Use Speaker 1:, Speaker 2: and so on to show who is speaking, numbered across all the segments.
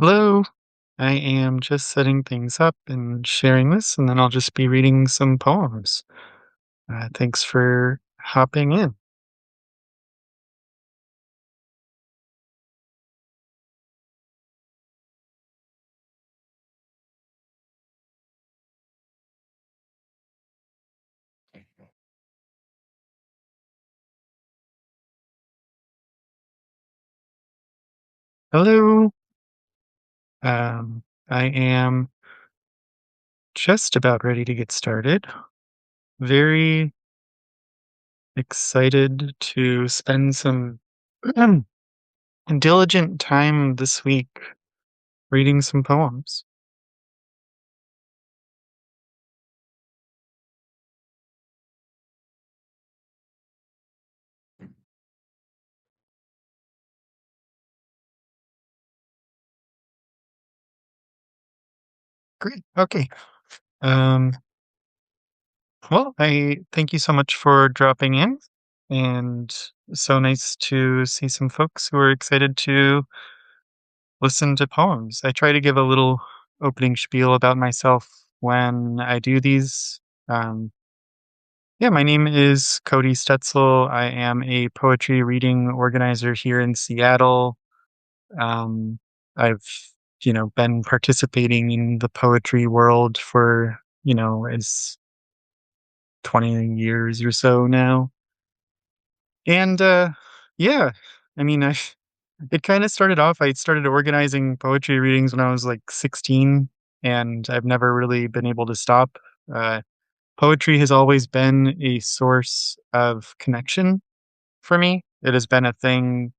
Speaker 1: Hello. I am just setting things up and sharing this, and then I'll just be reading some poems. Thanks for hopping in. Hello. I am just about ready to get started. Very excited to spend some diligent time this week reading some poems. Great. Okay. Um, well, I thank you so much for dropping in, and so nice to see some folks who are excited to listen to poems. I try to give a little opening spiel about myself when I do these. Um, yeah, my name is Cody Stetzel. I am a poetry reading organizer here in Seattle. Um, I've, been participating in the poetry world for, it's 20 years or so now. And yeah, I mean, it kind of started off. I started organizing poetry readings when I was like 16, and I've never really been able to stop. Uh, Poetry has always been a source of connection for me. It has been a thing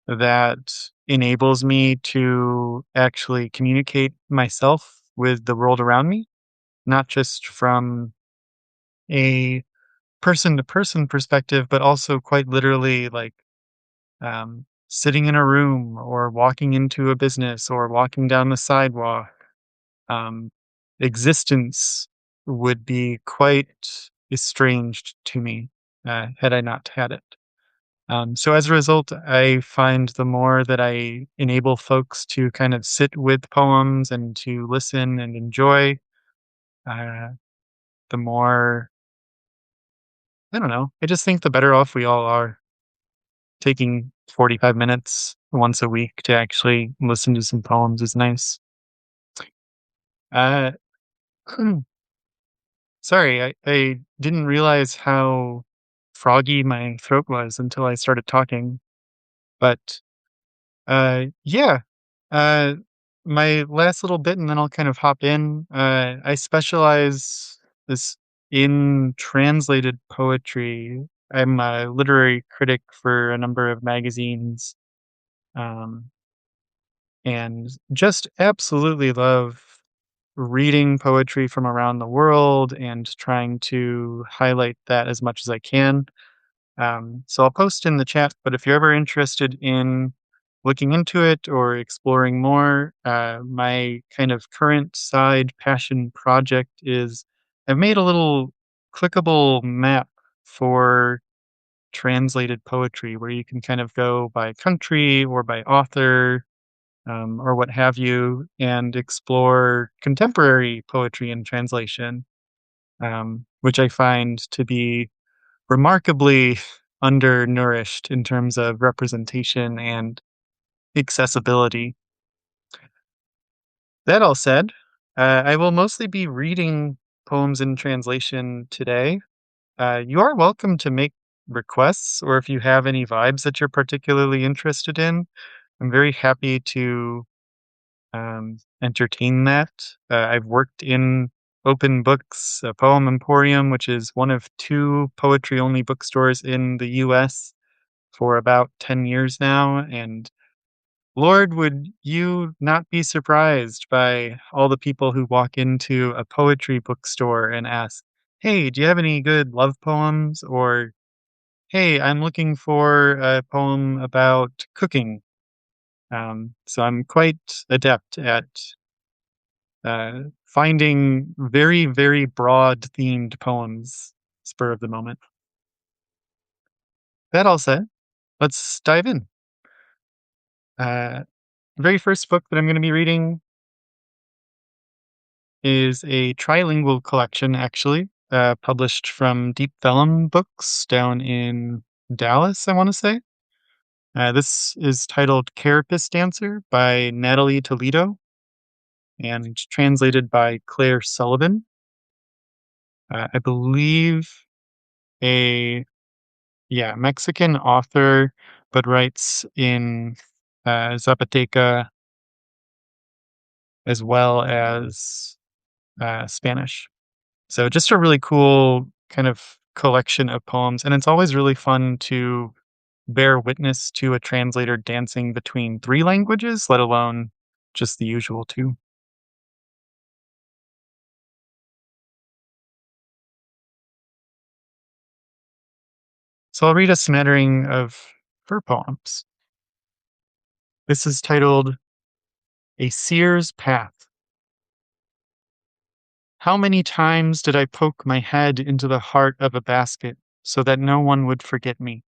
Speaker 1: that enables me to actually communicate myself with the world around me, not just from a person to person perspective, but also quite literally like sitting in a room or walking into a business or walking down the sidewalk. Um, Existence would be quite estranged to me had I not had it. So as a result, I find the more that I enable folks to kind of sit with poems and to listen and enjoy, uh, the more, I don't know, I just think the better off we all are. Taking 45 minutes once a week to actually listen to some poems is nice. Uh, Sorry, I didn't realize how froggy my throat was until I started talking. But yeah, uh, my last little bit, and then I'll kind of hop in. I specialize this in translated poetry. I'm a literary critic for a number of magazines. Um, and just absolutely love reading poetry from around the world and trying to highlight that as much as I can. So I'll post in the chat, but if you're ever interested in looking into it or exploring more, my kind of current side passion project is I've made a little clickable map for translated poetry where you can kind of go by country or by author, or what have you, and explore contemporary poetry in translation, which I find to be remarkably undernourished in terms of representation and accessibility. That all said, I will mostly be reading poems in translation today. You are welcome to make requests, or if you have any vibes that you're particularly interested in, I'm very happy to entertain that. I've worked in Open Books, a Poem Emporium, which is one of two poetry only bookstores in the US for about 10 years now. And Lord, would you not be surprised by all the people who walk into a poetry bookstore and ask, "Hey, do you have any good love poems?" Or, "Hey, I'm looking for a poem about cooking." So I'm quite adept at finding very, very broad themed poems spur of the moment. That all said, let's dive in. Uh, The very first book that I'm going to be reading is a trilingual collection, actually, published from Deep Vellum Books down in Dallas, I want to say. This is titled Carapace Dancer by Natalie Toledo and translated by Claire Sullivan. I believe a Mexican author, but writes in Zapoteca as well as Spanish. So just a really cool kind of collection of poems, and it's always really fun to bear witness to a translator dancing between 3 languages, let alone just the usual 2. So I'll read a smattering of her poems. This is titled A Seer's Path. How many times did I poke my head into the heart of a basket so that no one would forget me?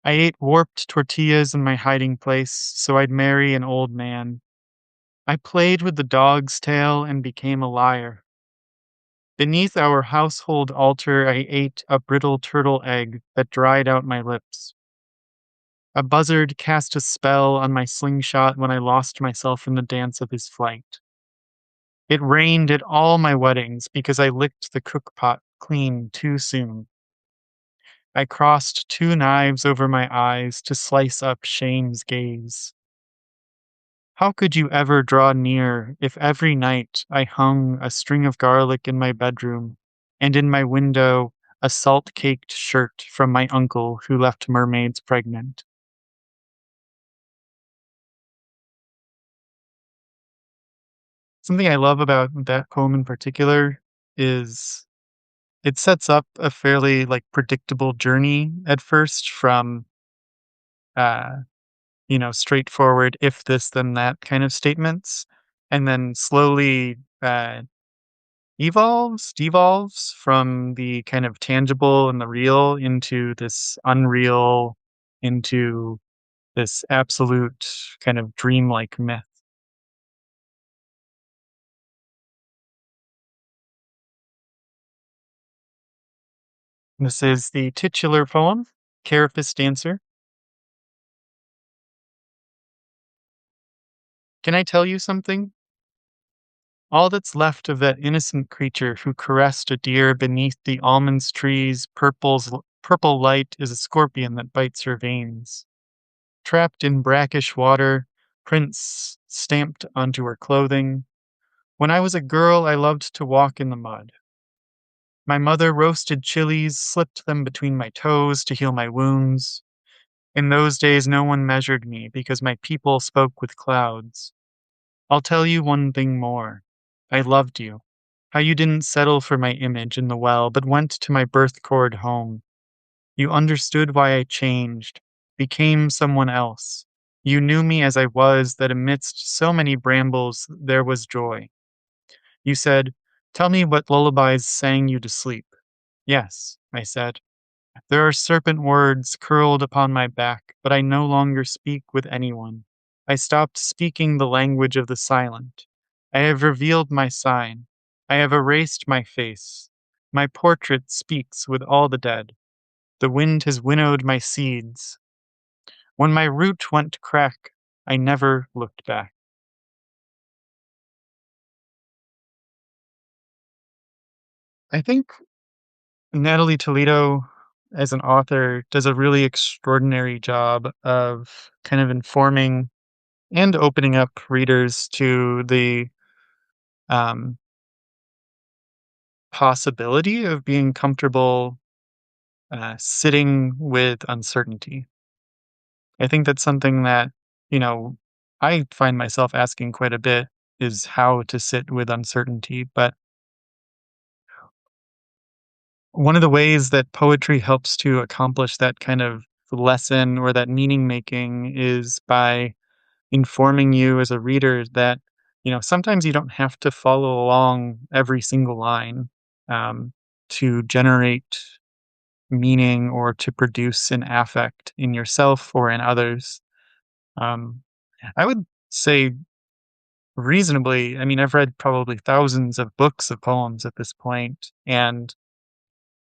Speaker 1: I ate warped tortillas in my hiding place so I'd marry an old man. I played with the dog's tail and became a liar. Beneath our household altar, I ate a brittle turtle egg that dried out my lips. A buzzard cast a spell on my slingshot when I lost myself in the dance of his flight. It rained at all my weddings because I licked the cookpot clean too soon. I crossed 2 knives over my eyes to slice up shame's gaze. How could you ever draw near if every night I hung a string of garlic in my bedroom and in my window a salt caked shirt from my uncle who left mermaids pregnant? Something I love about that poem in particular is it sets up a fairly like predictable journey at first from uh straightforward if this then that kind of statements, and then slowly devolves from the kind of tangible and the real into this unreal, into this absolute kind of dreamlike myth. This is the titular poem, Carapace Dancer. Can I tell you something? All that's left of that innocent creature who caressed a deer beneath the almonds trees, purple light is a scorpion that bites her veins. Trapped in brackish water, prints stamped onto her clothing. When I was a girl, I loved to walk in the mud. My mother roasted chilies, slipped them between my toes to heal my wounds. In those days, no one measured me because my people spoke with clouds. I'll tell you one thing more. I loved you. How you didn't settle for my image in the well, but went to my birth cord home. You understood why I changed, became someone else. You knew me as I was, that amidst so many brambles there was joy. You said, tell me what lullabies sang you to sleep. Yes, I said. There are serpent words curled upon my back, but I no longer speak with anyone. I stopped speaking the language of the silent. I have revealed my sign. I have erased my face. My portrait speaks with all the dead. The wind has winnowed my seeds. When my root went to crack, I never looked back. I think Natalie Toledo, as an author, does a really extraordinary job of kind of informing and opening up readers to the um, possibility of being comfortable sitting with uncertainty. I think that's something that, you know, I find myself asking quite a bit is how to sit with uncertainty. But one of the ways that poetry helps to accomplish that kind of lesson or that meaning making is by informing you as a reader that, sometimes you don't have to follow along every single line um, to generate meaning or to produce an affect in yourself or in others. Um, I would say reasonably. I mean, I've read probably thousands of books of poems at this point, and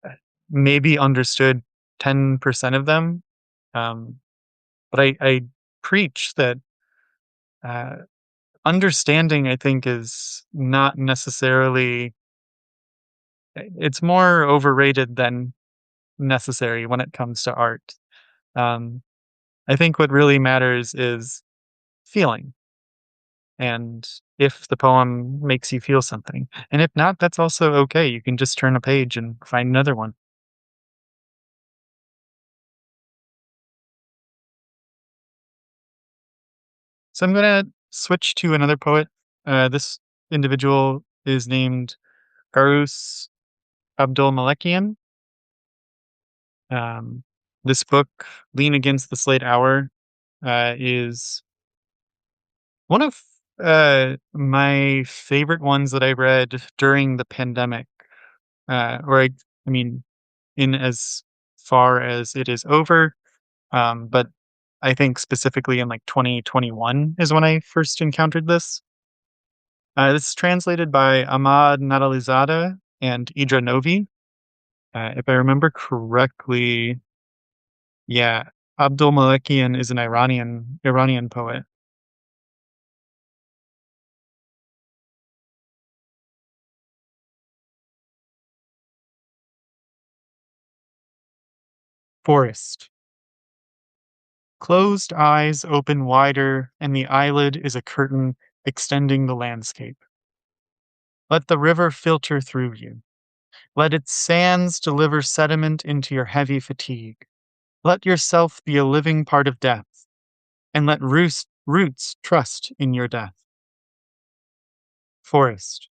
Speaker 1: uh, maybe understood 10% of them. Um, but I preach that uh, understanding, I think, is not necessarily, it's more overrated than necessary when it comes to art. Um, I think what really matters is feeling, and if the poem makes you feel something. And if not, that's also okay. You can just turn a page and find another one. So I'm gonna switch to another poet. This individual is named Garus Abdul Malekian. Um, this book, Lean Against the Slate Hour, is one of my favorite ones that I read during the pandemic. Or I mean, in as far as it is over, but I think specifically in like 2021 is when I first encountered this. This is translated by Ahmad Nadalizadeh and Idra Novi. If I remember correctly, yeah, Abdul Malekian is an Iranian poet. Forest. Closed eyes open wider, and the eyelid is a curtain extending the landscape. Let the river filter through you. Let its sands deliver sediment into your heavy fatigue. Let yourself be a living part of death, and let roots trust in your death. Forest.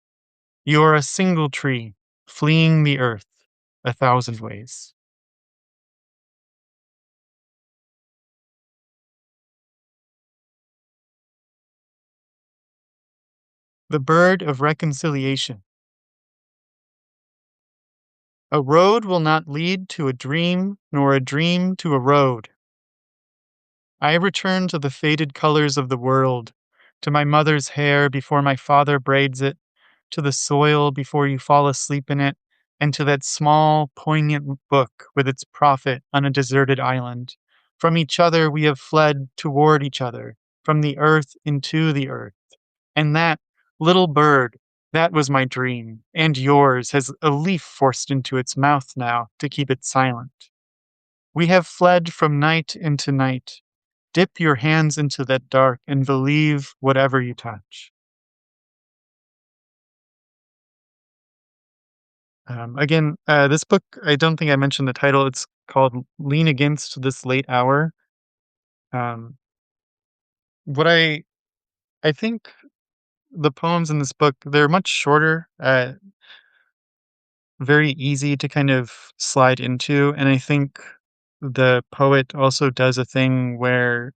Speaker 1: You are a single tree, fleeing the earth a thousand ways. The bird of reconciliation. A road will not lead to a dream, nor a dream to a road. I return to the faded colors of the world, to my mother's hair before my father braids it, to the soil before you fall asleep in it, and to that small, poignant book with its prophet on a deserted island. From each other we have fled toward each other, from the earth into the earth. And that little bird, that was my dream, and yours, has a leaf forced into its mouth now to keep it silent. We have fled from night into night. Dip your hands into that dark and believe whatever you touch. Again, this book, I don't think I mentioned the title. It's called Lean Against This Late Hour. Um, what I think the poems in this book, they're much shorter, very easy to kind of slide into. And I think the poet also does a thing where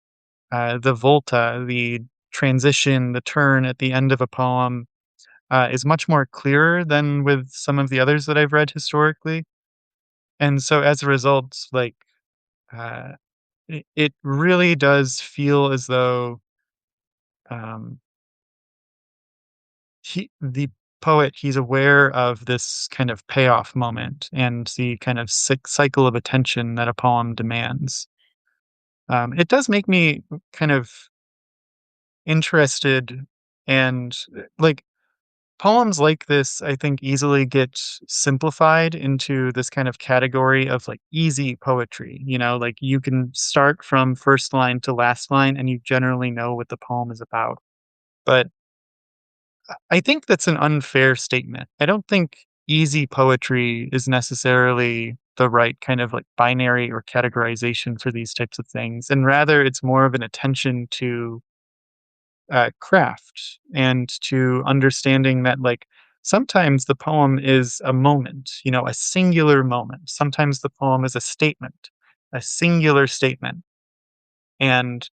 Speaker 1: the volta, the transition, the turn at the end of a poem is much more clearer than with some of the others that I've read historically. And so as a result, like, uh, it really does feel as though um, the poet, he's aware of this kind of payoff moment and the kind of cycle of attention that a poem demands. It does make me kind of interested, and like, poems like this, I think, easily get simplified into this kind of category of like easy poetry. You know, like you can start from first line to last line and you generally know what the poem is about. But I think that's an unfair statement. I don't think easy poetry is necessarily the right kind of like binary or categorization for these types of things. And rather, it's more of an attention to craft and to understanding that, like, sometimes the poem is a moment, you know, a singular moment. Sometimes the poem is a statement, a singular statement. And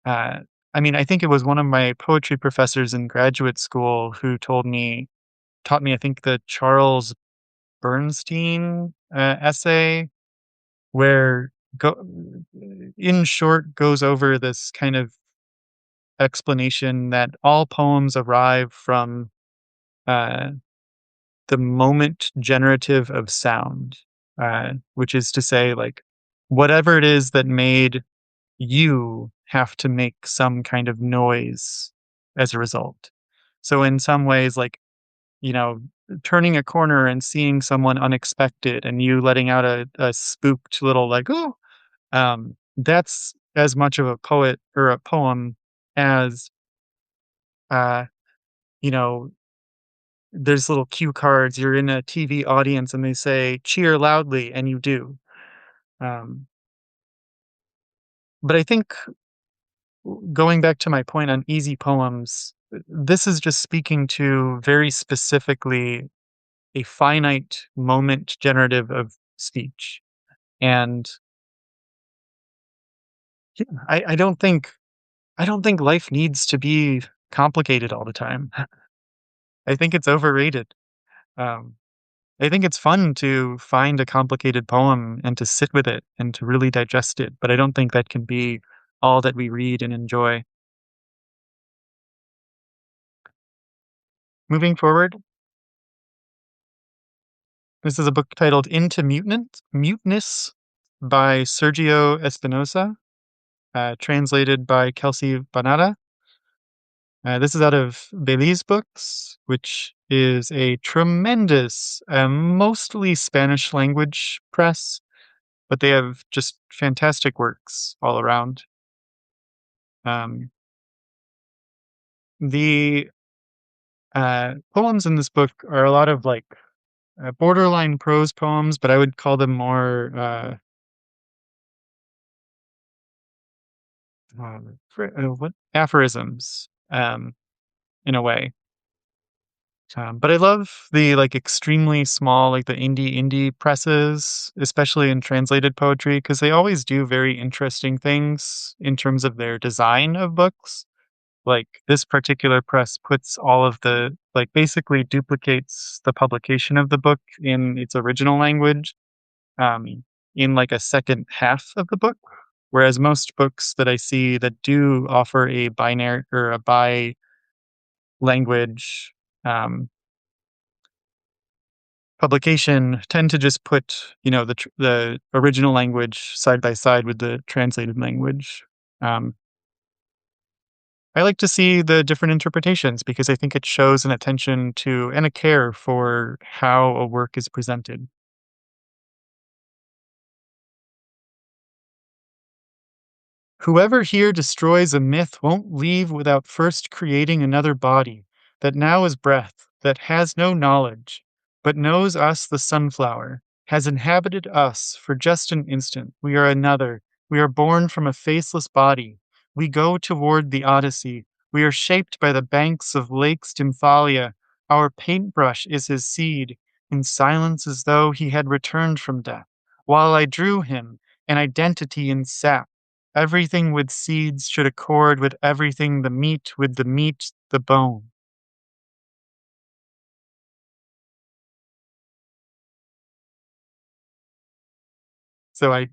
Speaker 1: uh, I mean, I think it was one of my poetry professors in graduate school who taught me, I think, the Charles Bernstein essay, where go in short goes over this kind of explanation that all poems arrive from uh, the moment generative of sound, which is to say, like, whatever it is that made you have to make some kind of noise as a result. So, in some ways, like, you know, turning a corner and seeing someone unexpected and you letting out a spooked little, like, "Oh," that's as much of a poet or a poem as, uh, you know, there's little cue cards. You're in a TV audience and they say, "Cheer loudly," and you do. Um, but I think going back to my point on easy poems, this is just speaking to very specifically a finite moment generative of speech. And yeah, I don't think life needs to be complicated all the time. I think it's overrated. Um, I think it's fun to find a complicated poem and to sit with it and to really digest it, but I don't think that can be all that we read and enjoy. Moving forward, this is a book titled Into Muteness by Sergio Espinosa, translated by Kelsey Banada. This is out of Belize Books, which is a tremendous, mostly Spanish language press, but they have just fantastic works all around. Um, the poems in this book are a lot of like borderline prose poems, but I would call them more what aphorisms, in a way. But I love the like extremely small, like the indie presses, especially in translated poetry, because they always do very interesting things in terms of their design of books. Like this particular press puts all of the like basically duplicates the publication of the book in its original language, um, in like a second half of the book. Whereas most books that I see that do offer a binary or a bi language um, publication tend to just put, the original language side by side with the translated language. Um, I like to see the different interpretations because I think it shows an attention to and a care for how a work is presented. Whoever here destroys a myth won't leave without first creating another body that now is breath, that has no knowledge, but knows us the sunflower, has inhabited us for just an instant. We are another. We are born from a faceless body. We go toward the Odyssey. We are shaped by the banks of Lake Stymphalia. Our paintbrush is his seed, in silence as though he had returned from death, while I drew him, an identity in sap. Everything with seeds should accord with everything, the meat with the meat, the bone. So I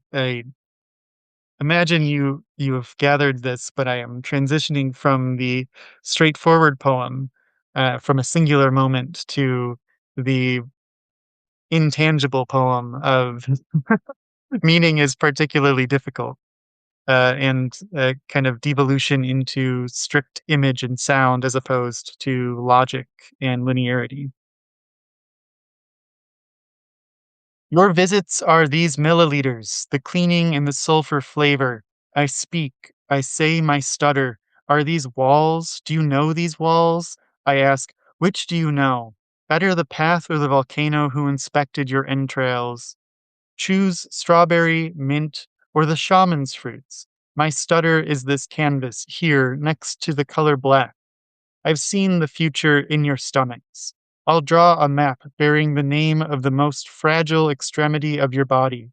Speaker 1: imagine you have gathered this, but I am transitioning from the straightforward poem, from a singular moment to the intangible poem of meaning is particularly difficult, and kind of devolution into strict image and sound as opposed to logic and linearity. Your visits are these milliliters, the cleaning and the sulfur flavor. I speak, I say my stutter. Are these walls? Do you know these walls? I ask, which do you know? Better the path or the volcano who inspected your entrails? Choose strawberry, mint, or the shaman's fruits. My stutter is this canvas here next to the color black. I've seen the future in your stomachs. I'll draw a map bearing the name of the most fragile extremity of your body.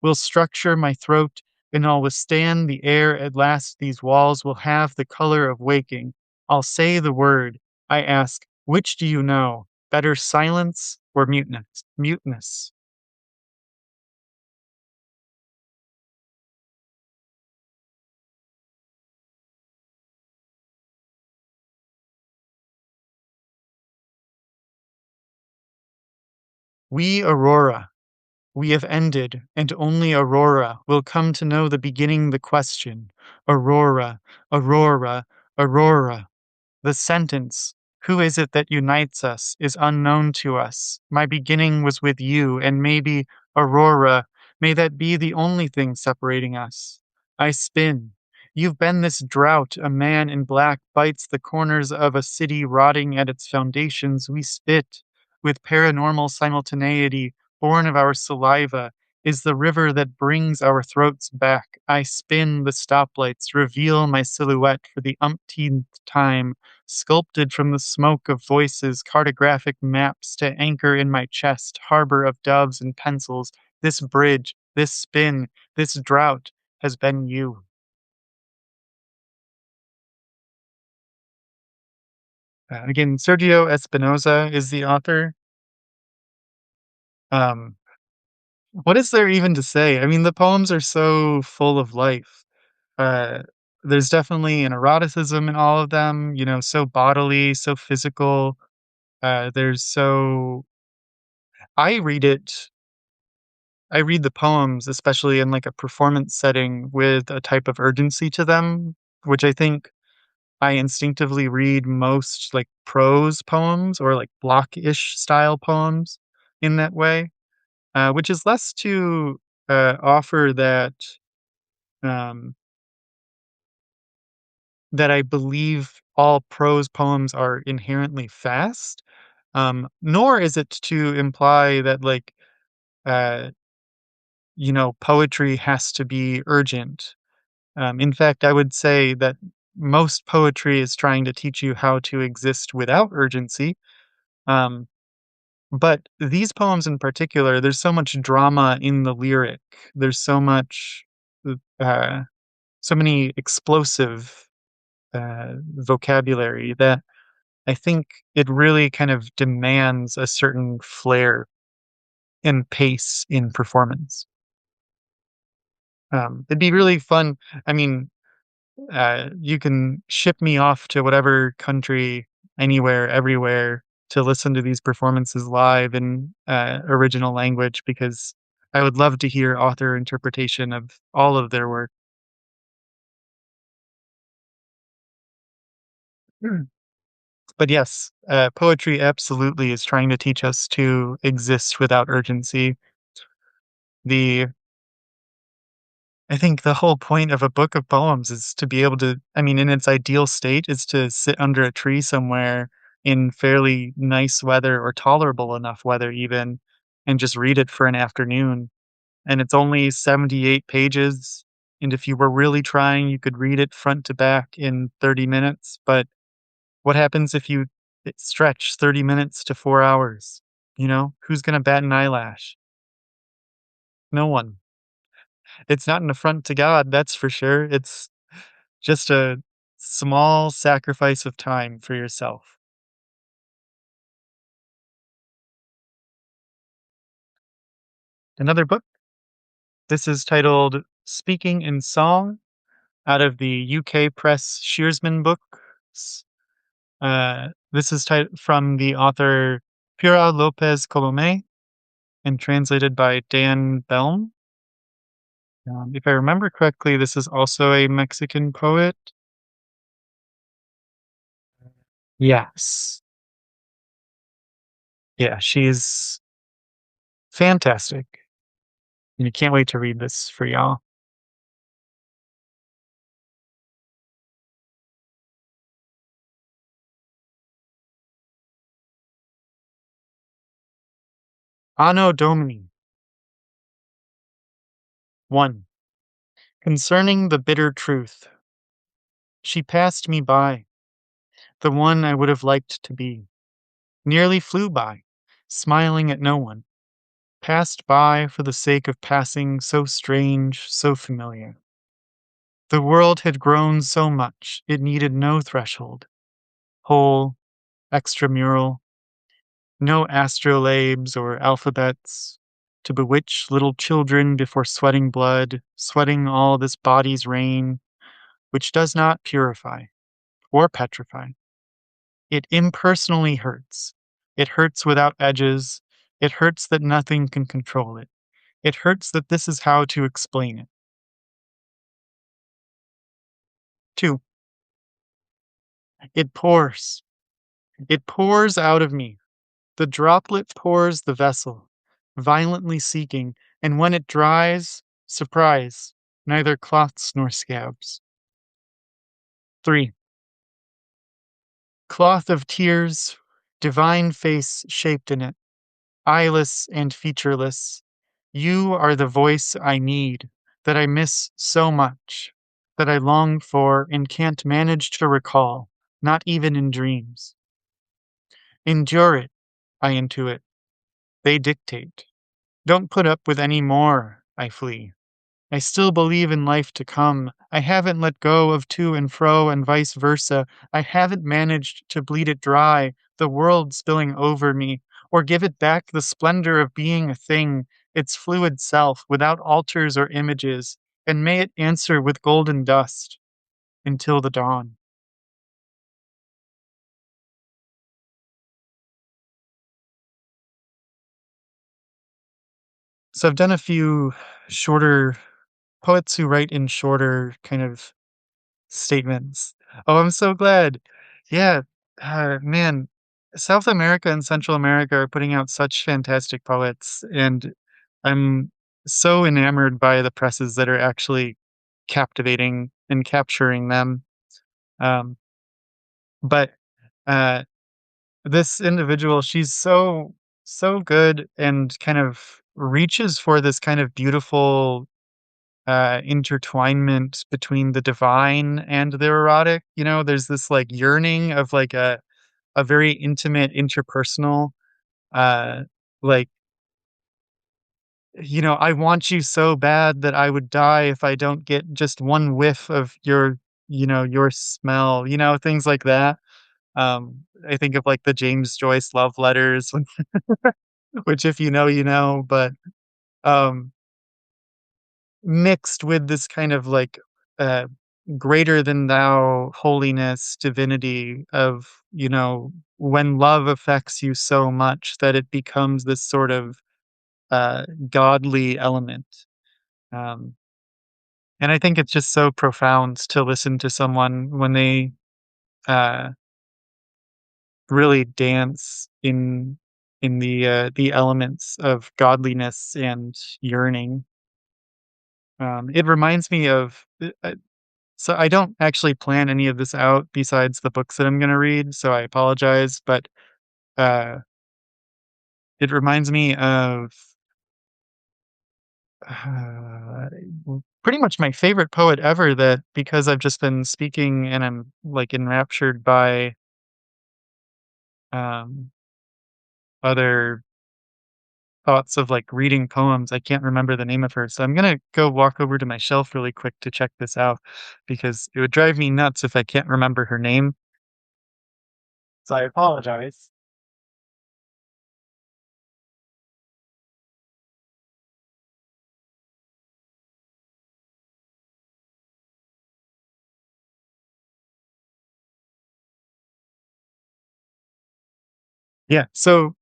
Speaker 1: We'll structure my throat, and I'll withstand the air at last. These walls will have the color of waking. I'll say the word. I ask, which do you know? Better silence or muteness? Muteness. We Aurora, we have ended, and only Aurora will come to know the beginning the question. Aurora, Aurora, Aurora. The sentence, "Who is it that unites us?" is unknown to us. My beginning was with you, and maybe, Aurora, may that be the only thing separating us. I spin. You've been this drought. A man in black bites the corners of a city rotting at its foundations. We spit. With paranormal simultaneity, born of our saliva, is the river that brings our throats back. I spin the stoplights, reveal my silhouette for the umpteenth time, sculpted from the smoke of voices, cartographic maps to anchor in my chest, harbor of doves and pencils. This bridge, this spin, this drought has been you. Again, Sergio Espinoza is the author. Um, what is there even to say? I mean, the poems are so full of life. Uh, there's definitely an eroticism in all of them, so bodily, so physical. There's so I read it I read the poems, especially in like a performance setting with a type of urgency to them, which I think I instinctively read most like prose poems or like block-ish style poems in that way, which is less to offer um, that I believe all prose poems are inherently fast, nor is it to imply that uh, poetry has to be urgent. In fact, I would say that most poetry is trying to teach you how to exist without urgency. Um, but these poems in particular, there's so much drama in the lyric. There's uh, so many explosive vocabulary that I think it really kind of demands a certain flair and pace in performance. It'd be really fun. I mean, you can ship me off to whatever country, anywhere, everywhere, to listen to these performances live in original language because I would love to hear author interpretation of all of their work. Mm. But yes, poetry absolutely is trying to teach us to exist without urgency. The I think the whole point of a book of poems is to be able to, I mean, in its ideal state, is to sit under a tree somewhere in fairly nice weather or tolerable enough weather, even, and just read it for an afternoon. And it's only 78 pages. And if you were really trying, you could read it front to back in 30 minutes. But what happens if you stretch 30 minutes to 4 hours? Who's going to bat an eyelash? No one. It's not an affront to God, that's for sure. It's just a small sacrifice of time for yourself. Another book, this is titled Speaking in Song out of the UK press Shearsman Books. This is from the author Pura Lopez Colome and translated by Dan Belm. If I remember correctly, this is also a Mexican poet. Yes. Yeah, she's fantastic. And you can't wait to read this for y'all. Anno Domini 1. Concerning the bitter truth. She passed me by, the one I would have liked to be, nearly flew by, smiling at no one, passed by for the sake of passing, so strange, so familiar. The world had grown so much, it needed no threshold, whole, extramural, no astrolabes or alphabets, to bewitch little children before sweating blood, sweating all this body's rain, which does not purify or petrify. It impersonally hurts. It hurts without edges, It hurts that nothing can control it. It hurts that this is how to explain it. 2. It pours. It pours out of me. The droplet pours the vessel, violently seeking, and when it dries, surprise, neither clots nor scabs. 3. Cloth of tears, divine face shaped in it, eyeless and featureless. You are the voice I need, that I miss so much, that I long for and can't manage to recall, not even in dreams. Endure it, I intuit. They dictate. Don't put up with any more, I flee. I still believe in life to come. I haven't let go of to and fro and vice versa. I haven't managed to bleed it dry, the world spilling over me, or give it back the splendor of being a thing, its fluid self, without altars or images, and may it answer with golden dust until the dawn. So I've done a few shorter poets who write in shorter kind of statements. Oh, I'm so glad. Yeah, man, South America and Central America are putting out such fantastic poets, and I'm so enamored by the presses that are actually captivating and capturing them. Um, but uh, this individual, she's so good and kind of reaches for this kind of beautiful intertwinement between the divine and the erotic. You know, there's this like yearning of like a very intimate interpersonal uh like I want you so bad that I would die if I don't get just one whiff of your smell, things like that. I think of like the James Joyce love letters, which if you know, you know, but um mixed with this kind of like uh greater than thou holiness divinity of when love affects you so much that it becomes this sort of godly element. um and I think it's just so profound to listen to someone when they uh really dance in the elements of godliness and yearning. It reminds me of so I don't actually plan any of this out besides the books that I'm gonna read, so I apologize, but, uh, it reminds me of, uh, pretty much my favorite poet ever that because I've just been speaking and I'm, like, enraptured by, um, other thoughts of, like, reading poems, I can't remember the name of her, so I'm gonna go walk over to my shelf really quick to check this out because it would drive me nuts if I can't remember her name, so I apologize. Yeah, so,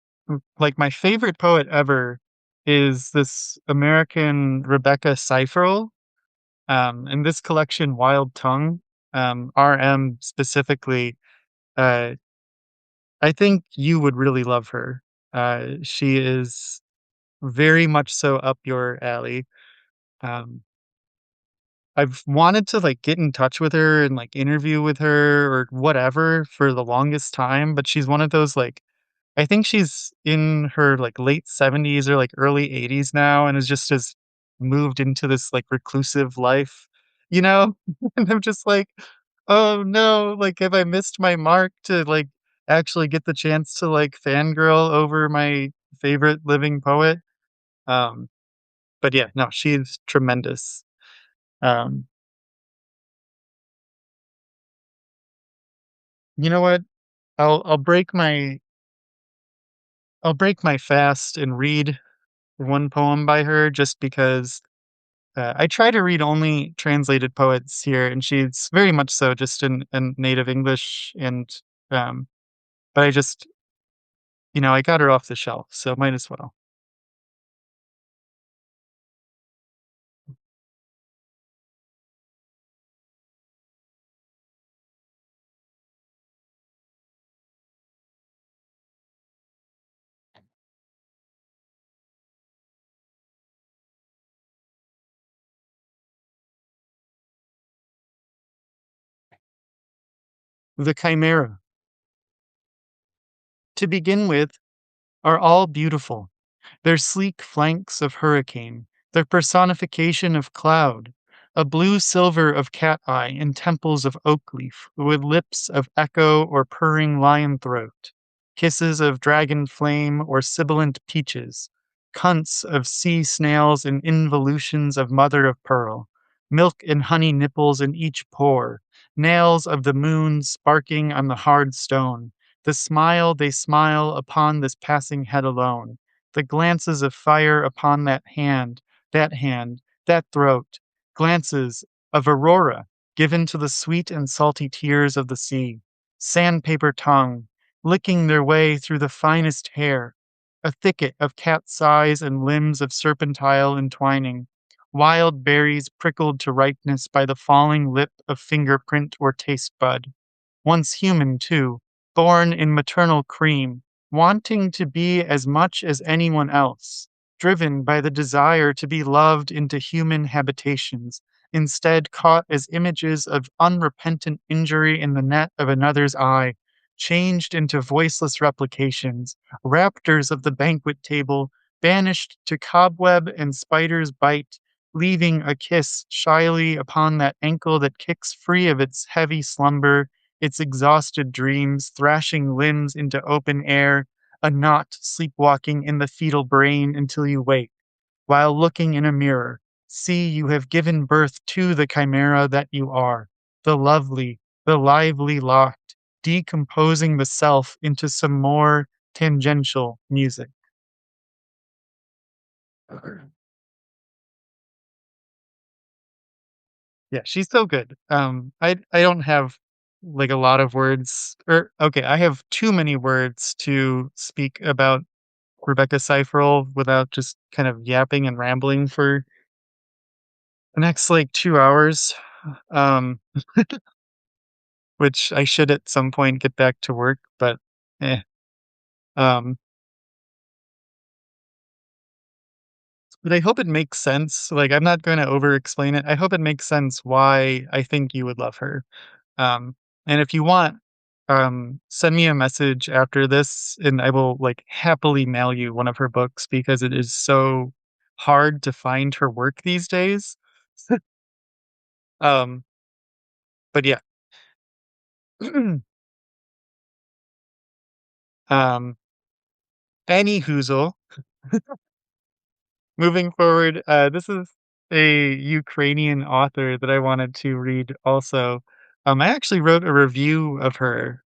Speaker 1: like, my favorite poet ever is this American Rebecca Sifrel, and this collection, Wild Tongue, RM specifically, uh, I think you would really love her. She is very much so up your alley. Um, I've wanted to, like, get in touch with her and, like, interview with her or whatever for the longest time, but she's one of those, like, I think she's in her, like, late 70s or, like, early 80s now and has moved into this, like, reclusive life, you know? And I'm just like, "Oh, no, like, have I missed my mark to, like, actually get the chance to, like, fangirl over my favorite living poet?" Um, but yeah, no, she's tremendous. Um, you know what? I'll I'll break my I'll break my fast and read one poem by her just because I try to read only translated poets here, and she's very much so just in native English, and um, but I just I got her off the shelf, so might as well. The Chimera. To begin with, are all beautiful. Their sleek flanks of hurricane, their personification of cloud, a blue silver of cat eye and temples of oak leaf, with lips of echo or purring lion throat, kisses of dragon flame or sibilant peaches, cunts of sea snails and involutions of mother of pearl, milk and honey nipples in each pore, nails of the moon sparking on the hard stone, the smile they smile upon this passing head alone, the glances of fire upon hand, that throat, glances of aurora given to the sweet and salty tears of the sea, sandpaper tongue, licking their way through the finest hair, a thicket of cat's eyes and limbs of serpentile entwining, wild berries prickled to ripeness by the falling lip of fingerprint or taste bud, once human too, born in maternal cream, wanting to be as much as anyone else, driven by the desire to be loved into human habitations, instead caught as images of unrepentant injury in the net of another's eye, changed into voiceless replications, raptors of the banquet table, banished to cobweb and spider's bite, leaving a kiss shyly upon that ankle that kicks free of its heavy slumber, its exhausted dreams, thrashing limbs into open air, a knot sleepwalking in the fetal brain until you wake, while looking in a mirror. See, you have given birth to the chimera that you are, the lovely, the lively locked, decomposing the self into some more tangential music. Yeah, she's so good. I don't have like a lot of words, or okay, I have too many words to speak about Rebecca Seiferl without just kind of yapping and rambling for the next like 2 hours. Um, which I should at some point get back to work, but eh. Um, but I hope it makes sense. Like I'm not going to over explain it. I hope it makes sense why I think you would love her. Um, and if you want, send me a message after this and I will like happily mail you one of her books because it is so hard to find her work these days. Um, but yeah. um, any whoozle, moving forward, this is a Ukrainian author that I wanted to read also. I actually wrote a review of her,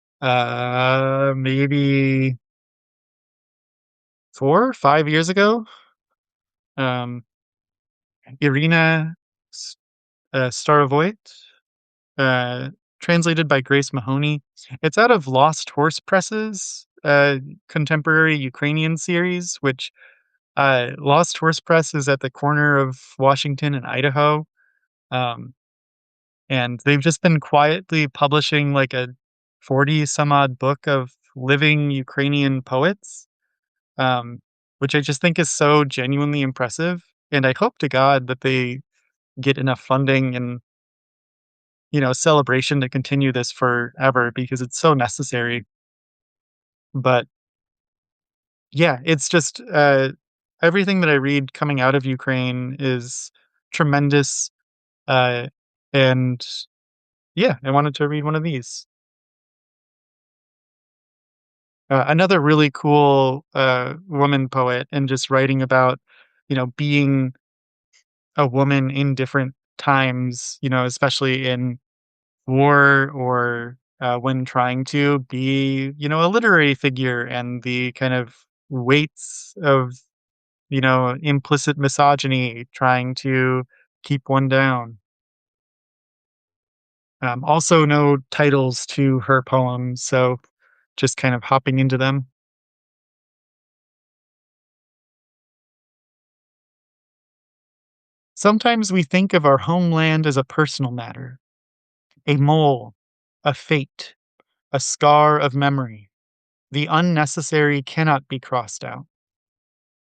Speaker 1: maybe 4, 5 years ago. Um, Irina Starovoit, uh, translated by Grace Mahoney. It's out of Lost Horse Press's contemporary Ukrainian series, which Lost Horse Press is at the corner of Washington and Idaho. Um, and they've just been quietly publishing like a 40 some odd book of living Ukrainian poets, um, which I just think is so genuinely impressive. And I hope to God that they get enough funding and celebration to continue this forever because it's so necessary. But yeah, it's just everything that I read coming out of Ukraine is tremendous. Uh, and yeah, I wanted to read one of these. Another really cool woman poet, and just writing about, being a woman in different times, especially in war or when trying to be, a literary figure and the kind of weights of, implicit misogyny trying to keep one down. Also, no titles to her poems, so just kind of hopping into them. Sometimes we think of our homeland as a personal matter, a mole, a fate, a scar of memory. The unnecessary cannot be crossed out.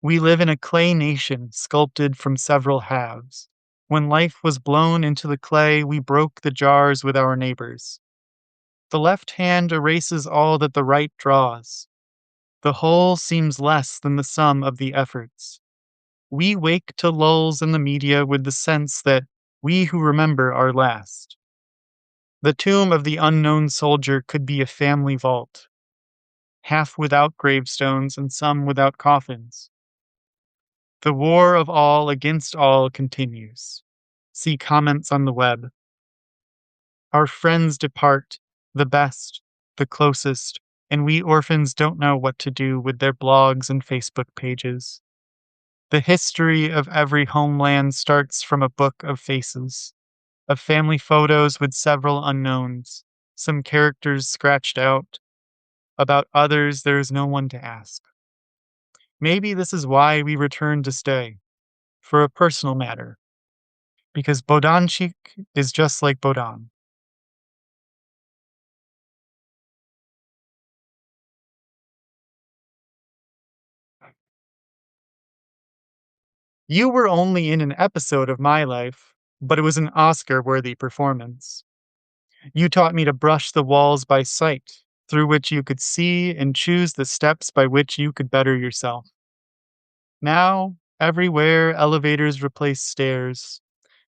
Speaker 1: We live in a clay nation sculpted from several halves. When life was blown into the clay, we broke the jars with our neighbors. The left hand erases all that the right draws. The whole seems less than the sum of the efforts. We wake to lulls in the media with the sense that we who remember are last. The tomb of the unknown soldier could be a family vault, half without gravestones and some without coffins. The war of all against all continues. See comments on the web. Our friends depart, the best, the closest, and we orphans don't know what to do with their blogs and Facebook pages. The history of every homeland starts from a book of faces, of family photos with several unknowns, some characters scratched out. About others, there is no one to ask. Maybe this is why we return to stay, for a personal matter, because Bodanchik is just like Bodan. You were only in an episode of my life, but it was an Oscar worthy performance. You taught me to brush the walls by sight, through which you could see and choose the steps by which you could better yourself. Now, everywhere, elevators replace stairs,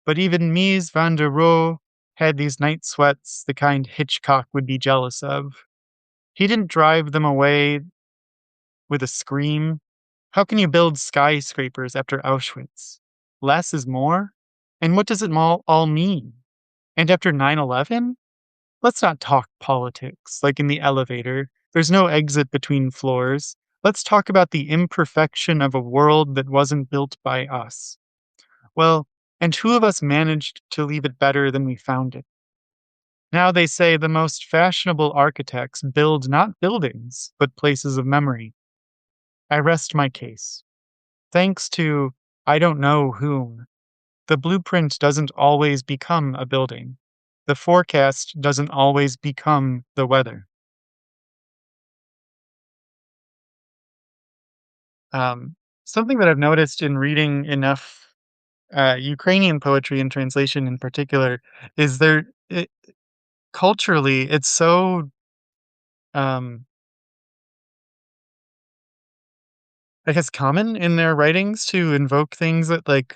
Speaker 1: but even Mies van der Rohe had these night sweats, the kind Hitchcock would be jealous of. He didn't drive them away with a scream. How can you build skyscrapers after Auschwitz? Less is more? And what does it all mean? And after 9/11? Let's not talk politics like in the elevator. There's no exit between floors. Let's talk about the imperfection of a world that wasn't built by us. Well, and who of us managed to leave it better than we found it? Now they say the most fashionable architects build not buildings, but places of memory. I rest my case. Thanks to I don't know whom, the blueprint doesn't always become a building. The forecast doesn't always become the weather. Something that I've noticed in reading enough Ukrainian poetry and translation in particular is culturally it's so um, I guess common in their writings to invoke things that like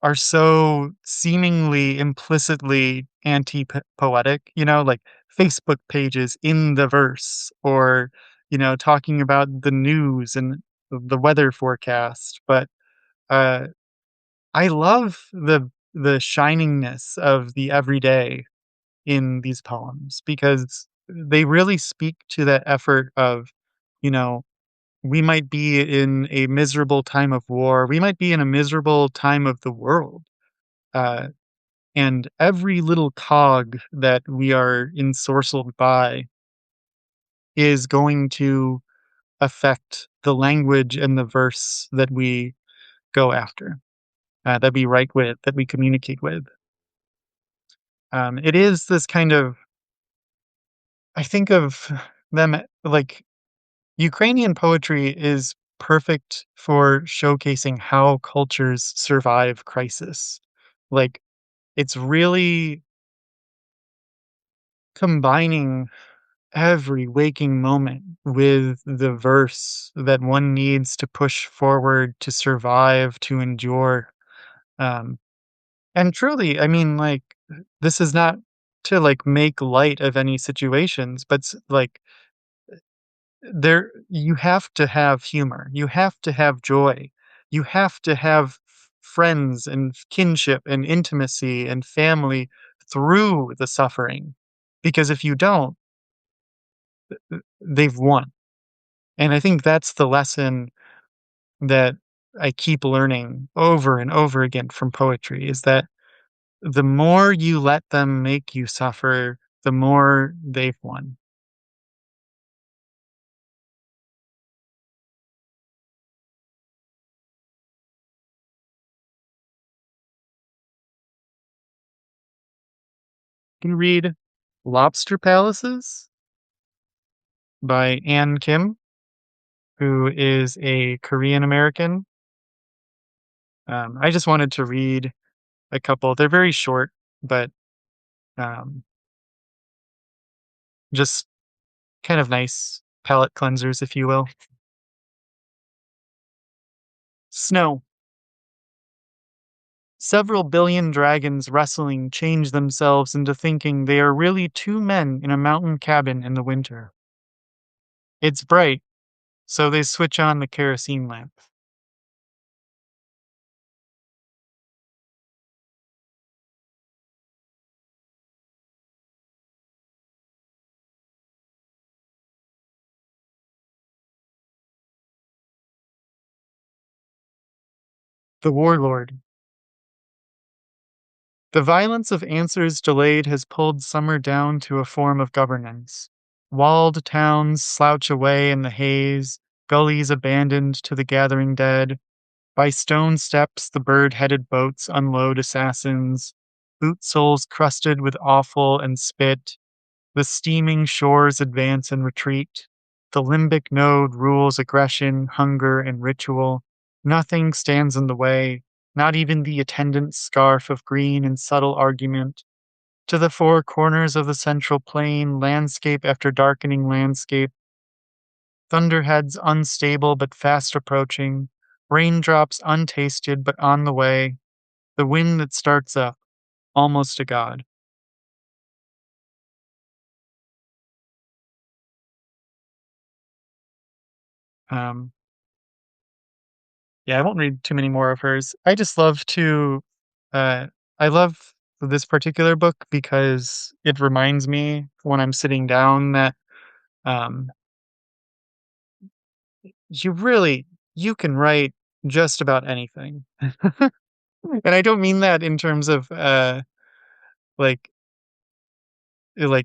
Speaker 1: are so seemingly implicitly anti-poetic, like Facebook pages in the verse or, talking about the news and the weather forecast. But uh, I love the shiningness of the everyday in these poems because they really speak to that effort of, you know, we might be in a miserable time of war. We might be in a miserable time of the world. Uh, And every little cog that we are ensorcelled by is going to affect the language and the verse that we go after, that we write with, that we communicate with. It is this kind of, I think of them like Ukrainian poetry is perfect for showcasing how cultures survive crisis. Like, it's really combining every waking moment with the verse that one needs to push forward, to survive, to endure. Um, and truly, I mean, like, this is not to like make light of any situations, but like, there, you have to have humor, you have to have joy, you have to have friends and kinship and intimacy and family through the suffering. Because if you don't, they've won. And I think that's the lesson that I keep learning over and over again from poetry is that the more you let them make you suffer, the more they've won. You can read Lobster Palaces by Ann Kim, who is a Korean American. I just wanted to read a couple. They're very short, but um, just kind of nice palate cleansers, if you will. Snow. Several billion dragons wrestling change themselves into thinking they are really two men in a mountain cabin in the winter. It's bright, so they switch on the kerosene lamp. The Warlord. The violence of answers delayed has pulled summer down to a form of governance. Walled towns slouch away in the haze, gullies abandoned to the gathering dead. By stone steps, the bird headed boats unload assassins, boot soles crusted with offal and spit. The steaming shores advance and retreat. The limbic node rules aggression, hunger, and ritual. Nothing stands in the way, not even the attendant scarf of green and subtle argument. To the four corners of the central plain, landscape after darkening landscape, thunderheads unstable but fast approaching, raindrops untasted but on the way, the wind that starts up, almost a god. Um, Yeah, I won't read too many more of hers. I just love to uh I love this particular book because it reminds me when I'm sitting down that um you really you can write just about anything. And I don't mean that in terms of like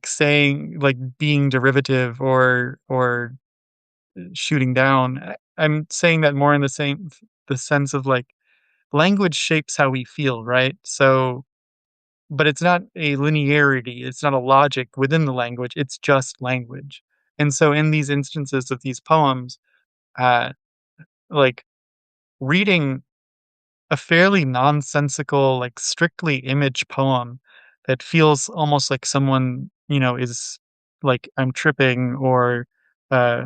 Speaker 1: saying like being derivative or shooting down. I'm saying that more in the sense of like language shapes how we feel, right? So but it's not a linearity, it's not a logic within the language, it's just language. And so in these instances of these poems, uh, like reading a fairly nonsensical, like strictly image poem that feels almost like someone, is like I'm tripping or uh,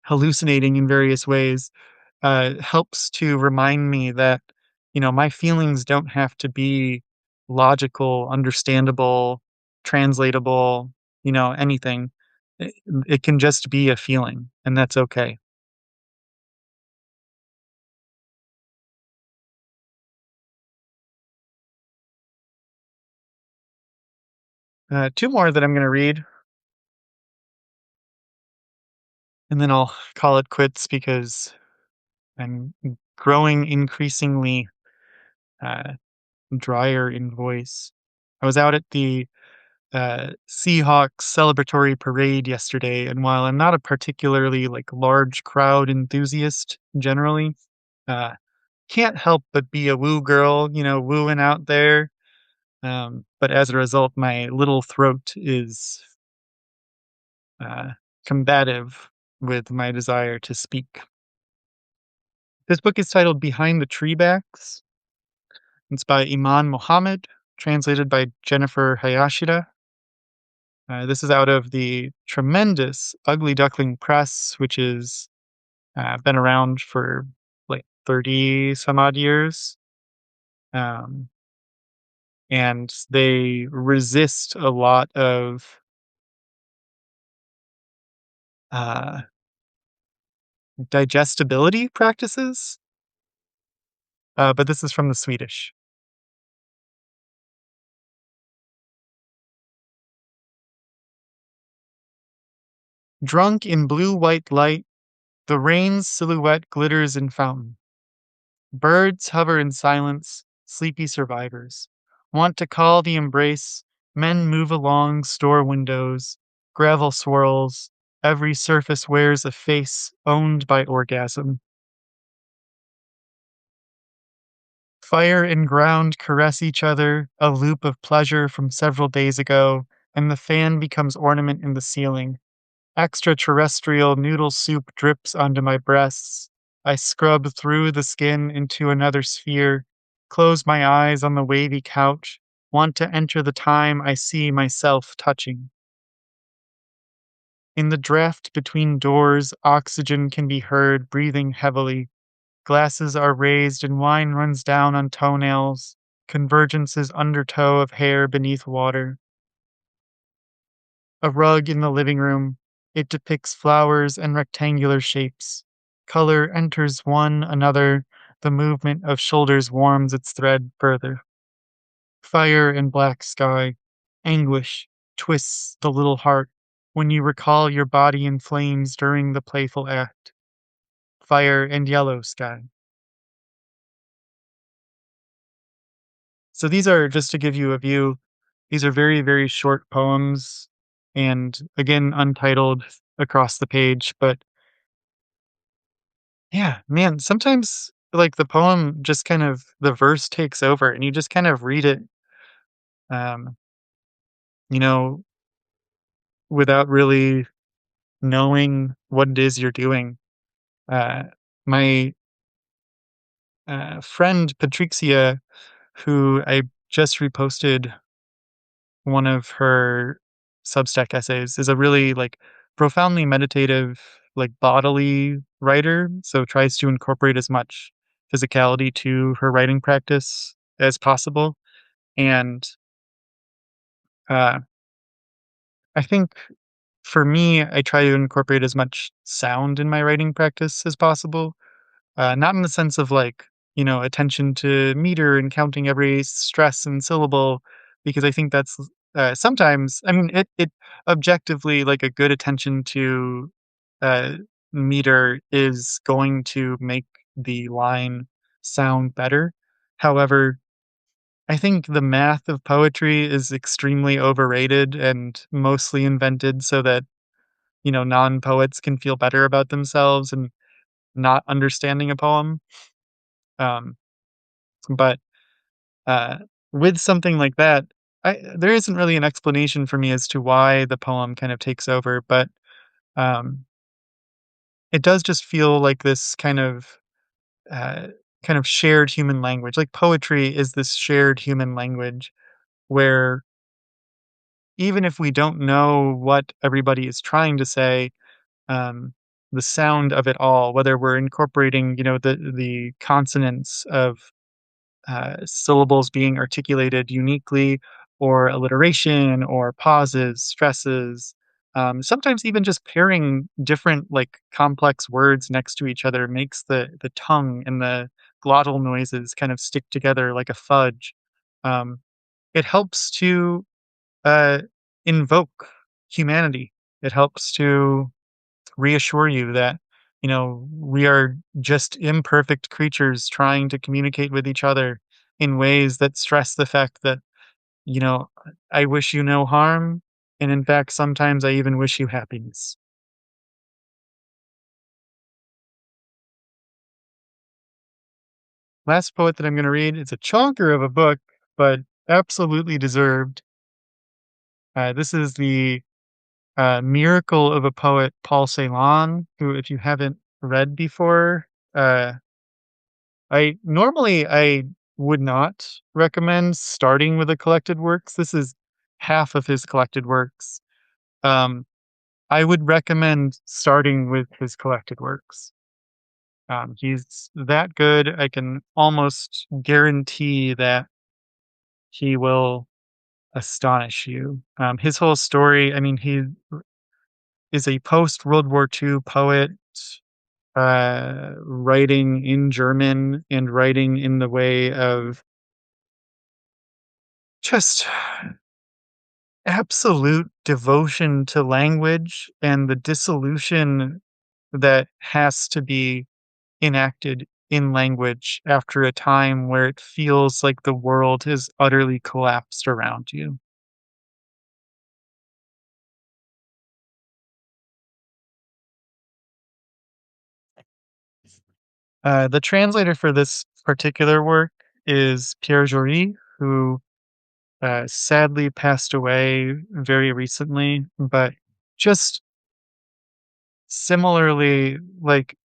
Speaker 1: hallucinating in various ways, helps to remind me that, my feelings don't have to be logical, understandable, translatable, anything. It can just be a feeling, and that's okay. Two more that I'm going to read, and then I'll call it quits because I'm growing increasingly uh, drier in voice. I was out at the Seahawks celebratory parade yesterday, and while I'm not a particularly like large crowd enthusiast generally, uh, can't help but be a woo girl, wooing out there. But as a result, my little throat is uh, combative with my desire to speak. This book is titled Behind the Treebacks. It's by Iman Mohammed, translated by Jennifer Hayashida. This is out of the tremendous Ugly Duckling Press, which is been around for like 30 some odd years. Um, and they resist a lot of uh, digestibility practices. But this is from the Swedish. Drunk in blue white light, the rain's silhouette glitters in fountain. Birds hover in silence, sleepy survivors. Want to call the embrace, men move along store windows, gravel swirls, every surface wears a face owned by orgasm. Fire and ground caress each other, a loop of pleasure from several days ago, and the fan becomes ornament in the ceiling. Extraterrestrial noodle soup drips onto my breasts. I scrub through the skin into another sphere, close my eyes on the wavy couch, want to enter the time I see myself touching. In the draft between doors, oxygen can be heard breathing heavily. Glasses are raised and wine runs down on toenails. Convergence's undertow of hair beneath water. A rug in the living room. It depicts flowers and rectangular shapes. Color enters one another. The movement of shoulders warms its thread further. Fire and black sky. Anguish twists the little heart when you recall your body in flames during the playful act. Fire and yellow sky. So these are just to give you a view. These are very, very short poems and again, untitled across the page. But yeah, man, sometimes like the poem just kind of the verse takes over and you just kind of read it, um, you know, without really knowing what it is you're doing. Uh, my friend Patricia, who I just reposted one of her Substack essays, is a really like profoundly meditative, like bodily writer. So tries to incorporate as much physicality to her writing practice as possible. And uh, I think for me, I try to incorporate as much sound in my writing practice as possible. Not in the sense of like, attention to meter and counting every stress and syllable, because I think that's sometimes, I mean, it objectively, like a good attention to uh, meter is going to make the line sound better. However, I think the math of poetry is extremely overrated and mostly invented so that, non poets can feel better about themselves and not understanding a poem. Um, but, uh, with something like that, there isn't really an explanation for me as to why the poem kind of takes over, but, um, it does just feel like this uh, kind of shared human language. Like, poetry is this shared human language where even if we don't know what everybody is trying to say, um, the sound of it all, whether we're incorporating, the consonants of syllables being articulated uniquely, or alliteration, or pauses, stresses. Sometimes even just pairing different, like complex words next to each other makes the tongue and the glottal noises kind of stick together like a fudge. Um, it helps to uh, invoke humanity. It helps to reassure you that, we are just imperfect creatures trying to communicate with each other in ways that stress the fact that, you know, I wish you no harm. And in fact, sometimes I even wish you happiness. Last poet that I'm going to read, it's a chonker of a book, but absolutely deserved. This is the Miracle of a Poet, Paul Celan, who, if you haven't read before, uh, I would not recommend starting with the collected works. This is half of his collected works. Um, I would recommend starting with his collected works. He's that good. I can almost guarantee that he will astonish you. His whole story, I mean, he is a post World War II poet, writing in German and writing in the way of just absolute devotion to language and the dissolution that has to be enacted in language after a time where it feels like the world has utterly collapsed around you. The translator for this particular work is Pierre Jory, who sadly passed away very recently, but just similarly, like,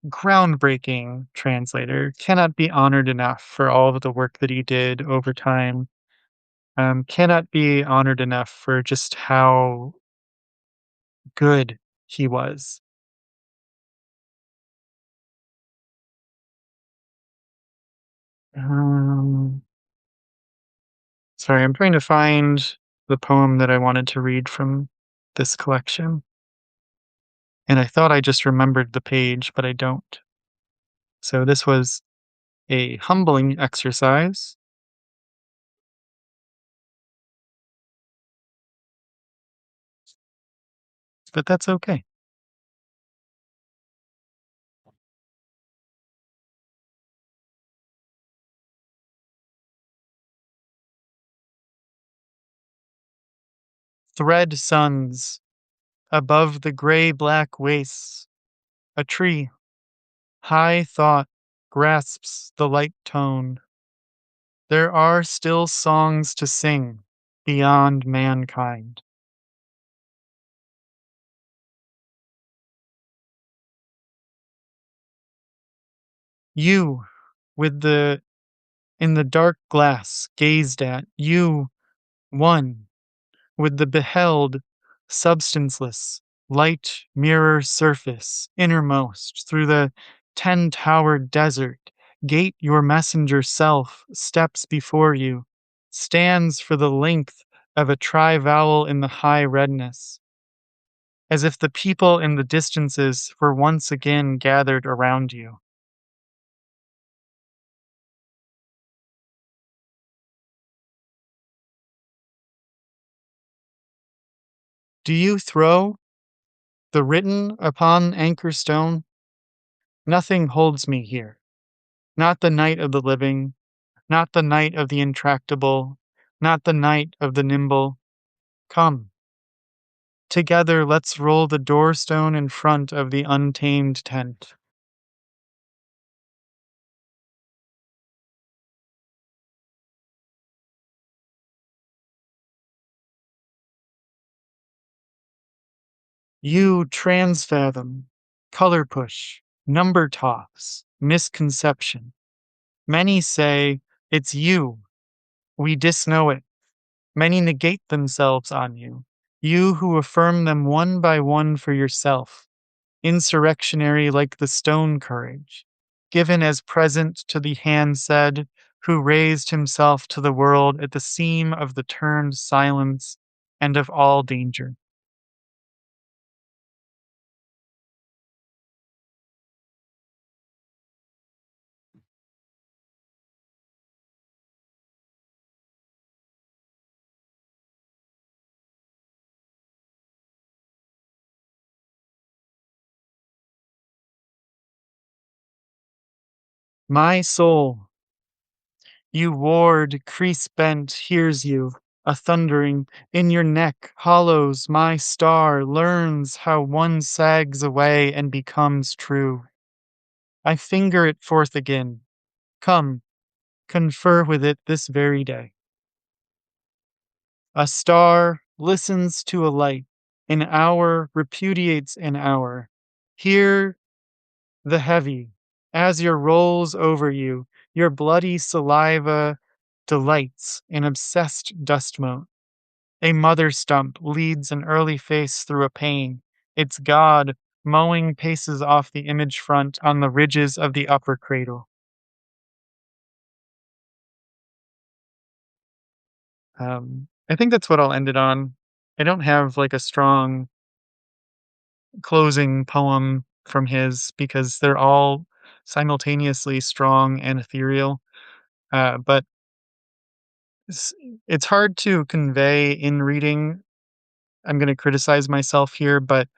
Speaker 1: groundbreaking translator, cannot be honored enough for all of the work that he did over time. Cannot be honored enough for just how good he was. Um, Sorry, I'm trying to find the poem that I wanted to read from this collection, and I thought I just remembered the page, but I don't. So this was a humbling exercise, but that's okay. Thread suns above the gray black wastes, a tree, high thought, grasps the light tone. There are still songs to sing beyond mankind. You, with the in the dark glass gazed at, you, one, with the beheld, substanceless, light mirror surface innermost through the 10-towered desert, gate your messenger self steps before you, stands for the length of a tri-vowel in the high redness, as if the people in the distances were once again gathered around you. Do you throw the written upon anchor stone? Nothing holds me here. Not the night of the living, not the night of the intractable, not the night of the nimble. Come, together let's roll the doorstone in front of the untamed tent. You transfathom, color push, number toss, misconception. Many say it's you. We disknow it. Many negate themselves on you. You who affirm them one by one for yourself. Insurrectionary like the stone courage, given as present to the hand said, who raised himself to the world at the seam of the turned silence and of all danger. My soul, you ward, crease bent, hears you, a thundering in your neck hollows my star, learns how one sags away and becomes true. I finger it forth again. Come, confer with it this very day. A star listens to a light, an hour repudiates an hour. Hear the heavy azure rolls over you, your bloody saliva delights in obsessed dust mote. A mother stump leads an early face through a pane, its god mowing paces off the image front on the ridges of the upper cradle. I think that's what I'll end it on. I don't have like a strong closing poem from his because they're all simultaneously strong and ethereal. But it's, it's hard to convey in reading. I'm going to criticize myself here, but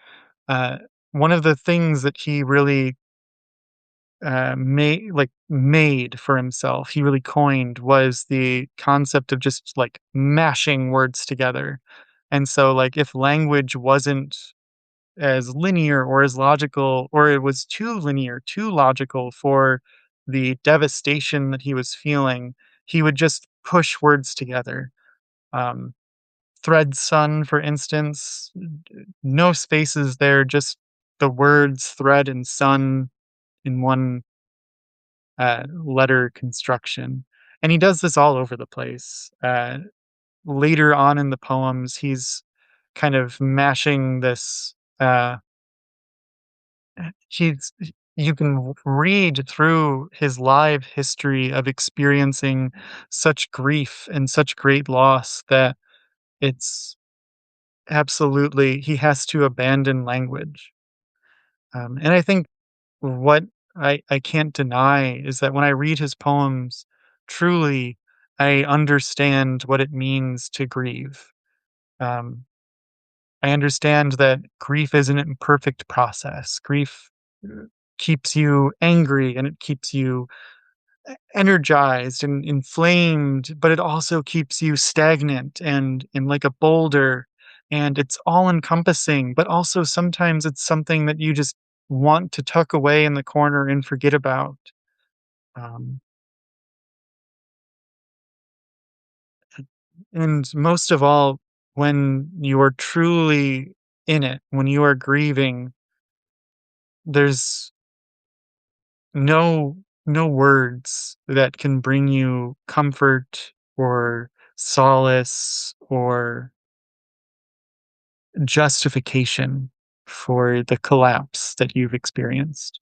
Speaker 1: uh, one of the things that he really made for himself, he really coined, was the concept of just like mashing words together. And so, like, if language wasn't as linear or as logical, or it was too linear, too logical for the devastation that he was feeling, he would just push words together. Um, Thread sun, for instance, no spaces there, just the words thread and sun in one letter construction. And he does this all over the place. Later on in the poems, he's kind of mashing this. He's you can read through his live history of experiencing such grief and such great loss that it's absolutely he has to abandon language. And I think what I can't deny is that when I read his poems, truly, I understand what it means to grieve. Um, I understand that grief is an imperfect process. Grief keeps you angry and it keeps you energized and inflamed, but it also keeps you stagnant and like a boulder. And it's all encompassing, but also sometimes it's something that you just want to tuck away in the corner and forget about. Um, and most of all, when you are truly in it, when you are grieving, there's no words that can bring you comfort or solace or justification for the collapse that you've experienced.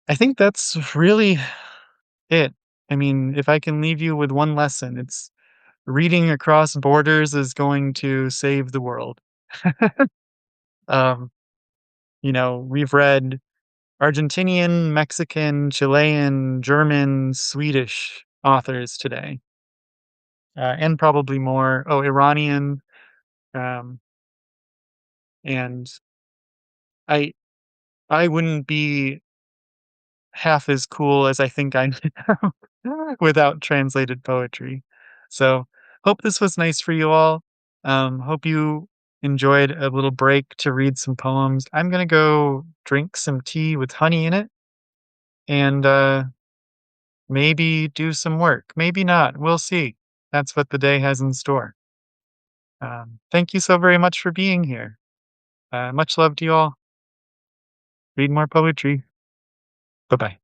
Speaker 1: I think that's really it. I mean, if I can leave you with one lesson, it's reading across borders is going to save the world. Um, we've read Argentinian, Mexican, Chilean, German, Swedish authors today, and probably more. Oh, Iranian, um, and I I wouldn't be half as cool as I think I am without translated poetry. So, hope this was nice for you all. Hope you enjoyed a little break to read some poems. I'm gonna go drink some tea with honey in it and maybe do some work. Maybe not. We'll see. That's what the day has in store. Thank you so very much for being here. Much love to you all. Read more poetry. Bye bye.